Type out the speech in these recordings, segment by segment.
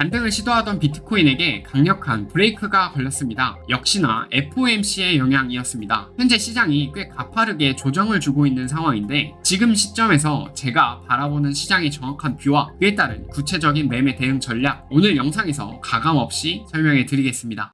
반등을 시도하던 비트코인에게 강력한 브레이크가 걸렸습니다. 역시나 FOMC의 영향이었습니다. 현재 시장이 꽤 가파르게 조정을 주고 있는 상황인데 지금 시점에서 제가 바라보는 시장의 정확한 뷰와 그에 따른 구체적인 매매 대응 전략, 오늘 영상에서 가감없이 설명해 드리겠습니다.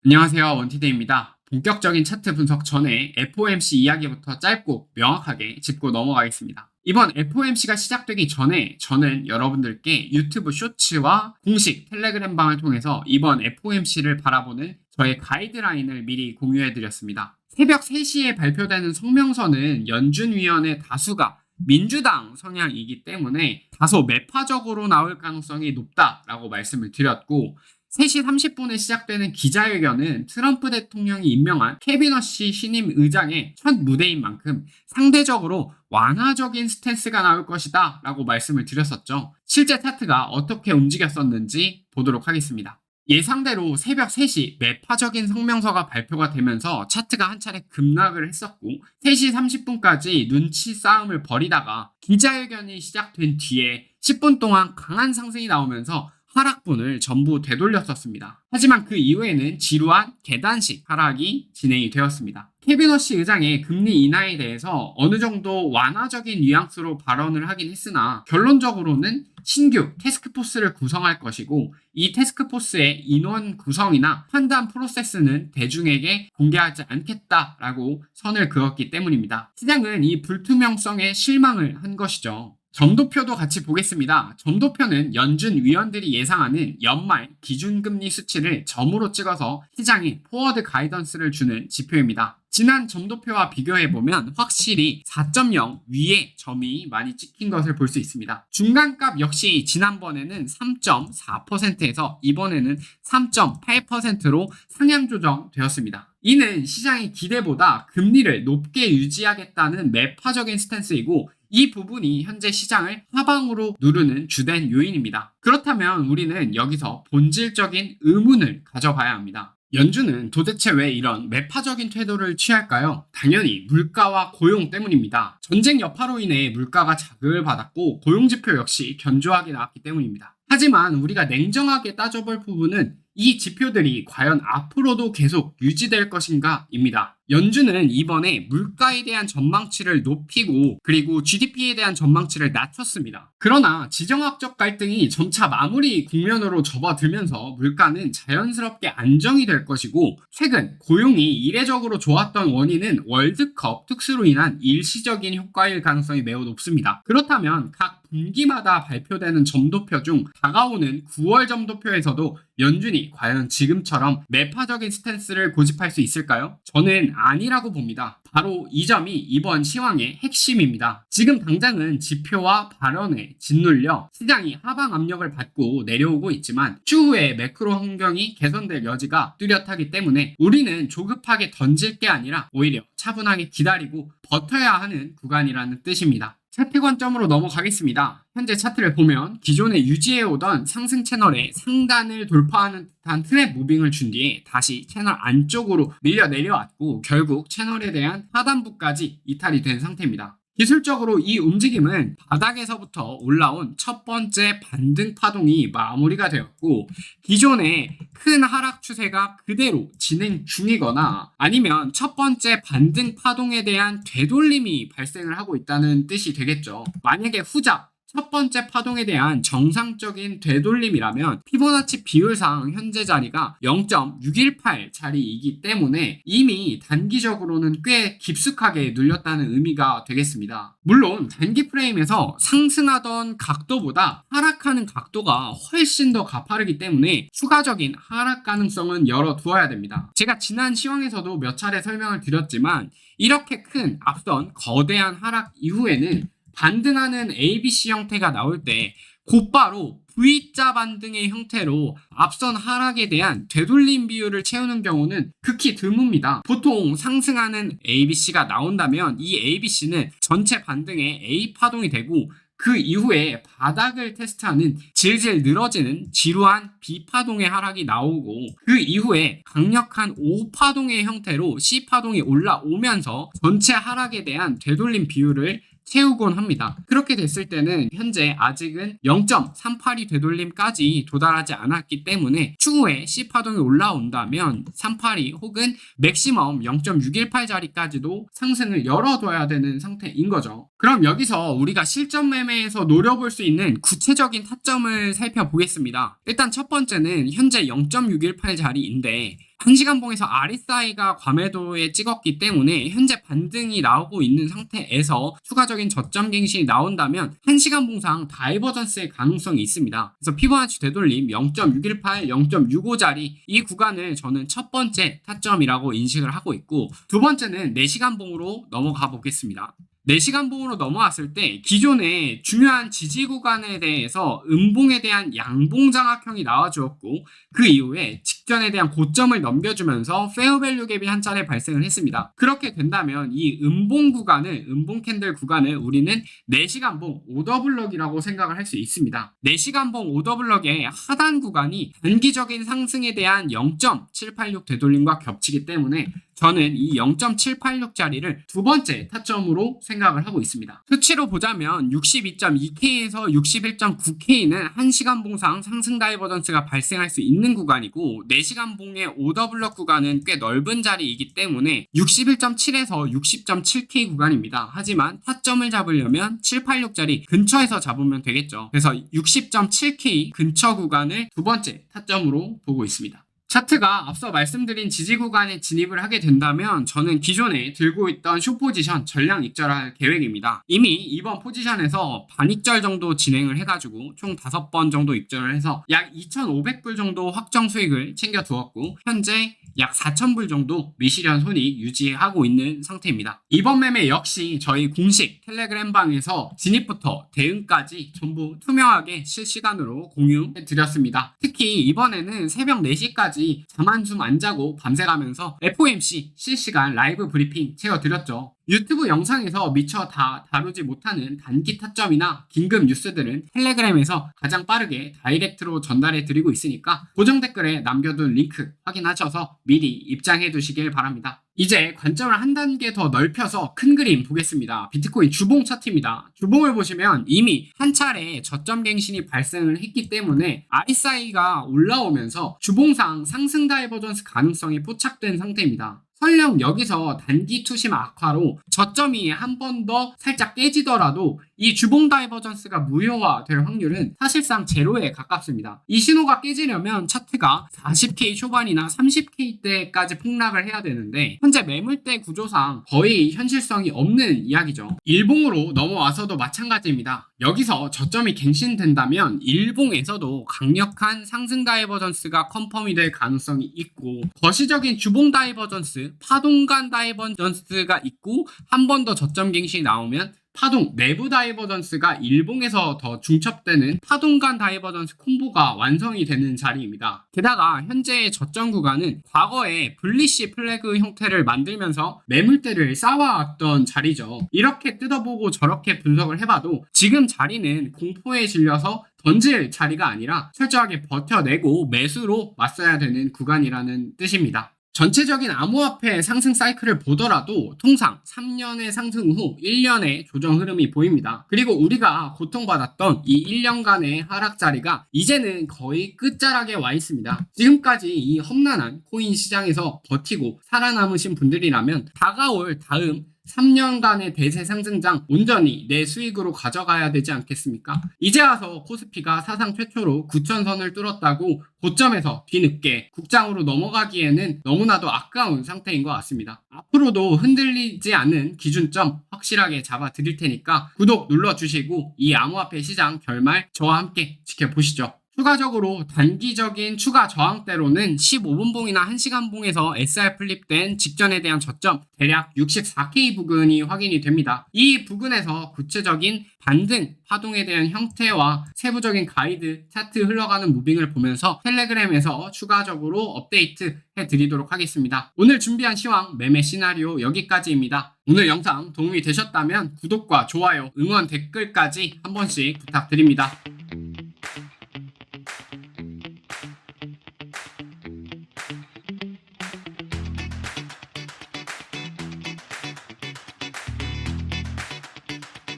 안녕하세요, 원티데이입니다. 본격적인 차트 분석 전에 FOMC 이야기부터 짧고 명확하게 짚고 넘어가겠습니다. 이번 FOMC가 시작되기 전에 저는 여러분들께 유튜브 쇼츠와 공식 텔레그램 방을 통해서 이번 FOMC를 바라보는 저의 가이드라인을 미리 공유해드렸습니다. 새벽 3시에 발표되는 성명서는 연준위원회 다수가 민주당 성향이기 때문에 다소 매파적으로 나올 가능성이 높다라고 말씀을 드렸고, 3시 30분에 시작되는 기자회견은 트럼프 대통령이 임명한 케빈 허시 신임 의장의 첫 무대인 만큼 상대적으로 완화적인 스탠스가 나올 것이다 라고 말씀을 드렸었죠. 실제 차트가 어떻게 움직였었는지 보도록 하겠습니다. 예상대로 새벽 3시 매파적인 성명서가 발표가 되면서 차트가 한 차례 급락을 했었고, 3시 30분까지 눈치 싸움을 벌이다가 기자회견이 시작된 뒤에 10분 동안 강한 상승이 나오면서 하락분을 전부 되돌렸었습니다. 하지만 그 이후에는 지루한 계단식 하락이 진행이 되었습니다. 케빈 허시 의장의 금리 인하에 대해서 어느 정도 완화적인 뉘앙스로 발언을 하긴 했으나 결론적으로는 신규 태스크포스를 구성할 것이고, 이 태스크포스의 인원 구성이나 판단 프로세스는 대중에게 공개하지 않겠다라고 선을 그었기 때문입니다. 시장은 이 불투명성에 실망을 한 것이죠. 점도표도 같이 보겠습니다. 점도표는 연준 위원들이 예상하는 연말 기준금리 수치를 점으로 찍어서 시장이 포워드 가이던스를 주는 지표입니다. 지난 점도표와 비교해보면 확실히 4.0 위에 점이 많이 찍힌 것을 볼 수 있습니다. 중간값 역시 지난번에는 3.4%에서 이번에는 3.8%로 상향 조정되었습니다. 이는 시장의 기대보다 금리를 높게 유지하겠다는 매파적인 스탠스이고, 이 부분이 현재 시장을 하방으로 누르는 주된 요인입니다. 그렇다면 우리는 여기서 본질적인 의문을 가져봐야 합니다. 연준은 도대체 왜 이런 매파적인 태도를 취할까요? 당연히 물가와 고용 때문입니다. 전쟁 여파로 인해 물가가 자극을 받았고 고용지표 역시 견조하게 나왔기 때문입니다. 하지만 우리가 냉정하게 따져볼 부분은 이 지표들이 과연 앞으로도 계속 유지될 것인가 입니다. 연준은 이번에 물가에 대한 전망치를 높이고 그리고 GDP에 대한 전망치를 낮췄습니다. 그러나 지정학적 갈등이 점차 마무리 국면으로 접어들면서 물가는 자연스럽게 안정이 될 것이고, 최근 고용이 이례적으로 좋았던 원인은 월드컵 특수로 인한 일시적인 효과일 가능성이 매우 높습니다. 그렇다면 각 분기마다 발표되는 점도표 중 다가오는 9월 점도표에서도 연준이 과연 지금처럼 매파적인 스탠스를 고집할 수 있을까요? 저는 아니라고 봅니다. 바로 이 점이 이번 시황의 핵심입니다. 지금 당장은 지표와 발언에 짓눌려 시장이 하방 압력을 받고 내려오고 있지만 추후에 매크로 환경이 개선될 여지가 뚜렷하기 때문에 우리는 조급하게 던질 게 아니라 오히려 차분하게 기다리고 버텨야 하는 구간이라는 뜻입니다. 차트 관점으로 넘어가겠습니다. 현재 차트를 보면 기존에 유지해오던 상승 채널의 상단을 돌파하는 듯한 트랩 무빙을 준 뒤에 다시 채널 안쪽으로 밀려 내려왔고 결국 채널에 대한 하단부까지 이탈이 된 상태입니다. 기술적으로 이 움직임은 바닥에서부터 올라온 첫 번째 반등 파동이 마무리가 되었고, 기존의 큰 하락 추세가 그대로 진행 중이거나 아니면 첫 번째 반등 파동에 대한 되돌림이 발생을 하고 있다는 뜻이 되겠죠. 만약에 후자 첫 번째 파동에 대한 정상적인 되돌림이라면 피보나치 비율상 현재 자리가 0.618 자리이기 때문에 이미 단기적으로는 꽤 깊숙하게 눌렸다는 의미가 되겠습니다. 물론 단기 프레임에서 상승하던 각도보다 하락하는 각도가 훨씬 더 가파르기 때문에 추가적인 하락 가능성은 열어두어야 됩니다. 제가 지난 시황에서도 몇 차례 설명을 드렸지만 이렇게 큰 앞선 거대한 하락 이후에는 반등하는 ABC 형태가 나올 때 곧바로 V자 반등의 형태로 앞선 하락에 대한 되돌림 비율을 채우는 경우는 극히 드뭅니다. 보통 상승하는 ABC가 나온다면 이 ABC는 전체 반등의 A 파동이 되고 그 이후에 바닥을 테스트하는 질질 늘어지는 지루한 B파동의 하락이 나오고 그 이후에 강력한 O파동의 형태로 C파동이 올라오면서 전체 하락에 대한 되돌림 비율을 채우곤 합니다. 그렇게 됐을 때는 현재 아직은 0.38이 되돌림까지 도달하지 않았기 때문에 추후에 C파동이 올라온다면 38이 혹은 맥시멈 0.618자리까지도 상승을 열어둬야 되는 상태인 거죠. 그럼 여기서 우리가 실전 매매에서 노려볼 수 있는 구체적인 타점을 살펴보겠습니다. 일단 첫 번째는 현재 0.618자리인데 1시간봉에서 RSI가 과매도에 찍었기 때문에 현재 반등이 나오고 있는 상태에서 추가적인 저점 갱신이 나온다면 1시간봉상 다이버전스의 가능성이 있습니다. 그래서 피보나치 되돌림 0.618, 0.65자리 이 구간을 저는 첫 번째 타점이라고 인식을 하고 있고 두 번째는 4시간봉으로 넘어가 보겠습니다. 4시간봉으로 넘어왔을 때 기존의 중요한 지지 구간에 대해서 음봉에 대한 양봉 장악형이 나와주었고 그 이후에 직전에 대한 고점을 넘겨주면서 페어밸류 갭이 한 차례 발생을 했습니다. 그렇게 된다면 이 음봉 캔들 구간을 우리는 4시간봉 오더블럭이라고 생각을 할 수 있습니다. 4시간봉 오더블럭의 하단 구간이 단기적인 상승에 대한 0.786 되돌림과 겹치기 때문에 저는 이 0.786자리를 두 번째 타점으로 생각을 하고 있습니다. 수치로 보자면 62.2K에서 61.9K는 1시간봉상 상승 다이버전스가 발생할 수 있는 구간이고 4시간봉의 오더블럭 구간은 꽤 넓은 자리이기 때문에 61.7에서 60.7K 구간입니다. 하지만 타점을 잡으려면 786자리 근처에서 잡으면 되겠죠. 그래서 60.7K 근처 구간을 두 번째 타점으로 보고 있습니다. 차트가 앞서 말씀드린 지지 구간에 진입을 하게 된다면 저는 기존에 들고 있던 숏 포지션 전량 익절할 계획입니다. 이미 이번 포지션에서 반익절 정도 진행을 해가지고 총 5번 정도 익절을 해서 약 2,500불 정도 확정 수익을 챙겨 두었고 현재 약 4,000불 정도 미실현 손익 유지하고 있는 상태입니다. 이번 매매 역시 저희 공식 텔레그램 방에서 진입부터 대응까지 전부 투명하게 실시간으로 공유해 드렸습니다. 특히 이번에는 새벽 4시까지 잠 한숨 안 자고 밤새 가면서 FOMC 실시간 라이브 브리핑 채워드렸죠. 유튜브 영상에서 미처 다 다루지 못하는 단기 타점이나 긴급 뉴스들은 텔레그램에서 가장 빠르게 다이렉트로 전달해 드리고 있으니까 고정 댓글에 남겨둔 링크 확인하셔서 미리 입장해 두시길 바랍니다. 이제 관점을 한 단계 더 넓혀서 큰 그림 보겠습니다. 비트코인 주봉 차트입니다. 주봉을 보시면 이미 한 차례 저점 갱신이 발생을 했기 때문에 RSI가 올라오면서 주봉상 상승 다이버전스 가능성이 포착된 상태입니다. 설령 여기서 단기 투심 악화로 저점이 한 번 더 살짝 깨지더라도 이 주봉 다이버전스가 무효화될 확률은 사실상 제로에 가깝습니다. 이 신호가 깨지려면 차트가 40K 초반이나 30K대까지 폭락을 해야 되는데 현재 매물대 구조상 거의 현실성이 없는 이야기죠. 일봉으로 넘어와서도 마찬가지입니다. 여기서 저점이 갱신된다면 일봉에서도 강력한 상승 다이버전스가 컨펌이 될 가능성이 있고 거시적인 주봉 다이버전스, 파동간 다이버전스가 있고 한 번 더 저점 갱신이 나오면 파동 내부 다이버전스가 일봉에서 더 중첩되는 파동간 다이버전스 콤보가 완성이 되는 자리입니다. 게다가 현재의 저점 구간은 과거에 블리시 플래그 형태를 만들면서 매물대를 쌓아왔던 자리죠. 이렇게 뜯어보고 저렇게 분석을 해봐도 지금 자리는 공포에 질려서 던질 자리가 아니라 철저하게 버텨내고 매수로 맞서야 되는 구간이라는 뜻입니다. 전체적인 암호화폐 상승 사이클을 보더라도 통상 3년의 상승 후 1년의 조정 흐름이 보입니다. 그리고 우리가 고통받았던 이 1년간의 하락 자리가 이제는 거의 끝자락에 와 있습니다. 지금까지 이 험난한 코인 시장에서 버티고 살아남으신 분들이라면 다가올 다음 3년간의 대세 상승장 온전히 내 수익으로 가져가야 되지 않겠습니까? 이제 와서 코스피가 사상 최초로 9,000선을 뚫었다고 고점에서 뒤늦게 국장으로 넘어가기에는 너무나도 아까운 상태인 것 같습니다. 앞으로도 흔들리지 않는 기준점 확실하게 잡아 드릴 테니까 구독 눌러주시고 이 암호화폐 시장 결말 저와 함께 지켜보시죠. 추가적으로 단기적인 추가 저항대로는 15분 봉이나 1시간 봉에서 SR 플립된 직전에 대한 저점 대략 64K 부근이 확인이 됩니다. 이 부근에서 구체적인 반등, 파동에 대한 형태와 세부적인 가이드, 차트 흘러가는 무빙을 보면서 텔레그램에서 추가적으로 업데이트 해드리도록 하겠습니다. 오늘 준비한 시황 매매 시나리오 여기까지입니다. 오늘 영상 도움이 되셨다면 구독과 좋아요, 응원 댓글까지 한 번씩 부탁드립니다.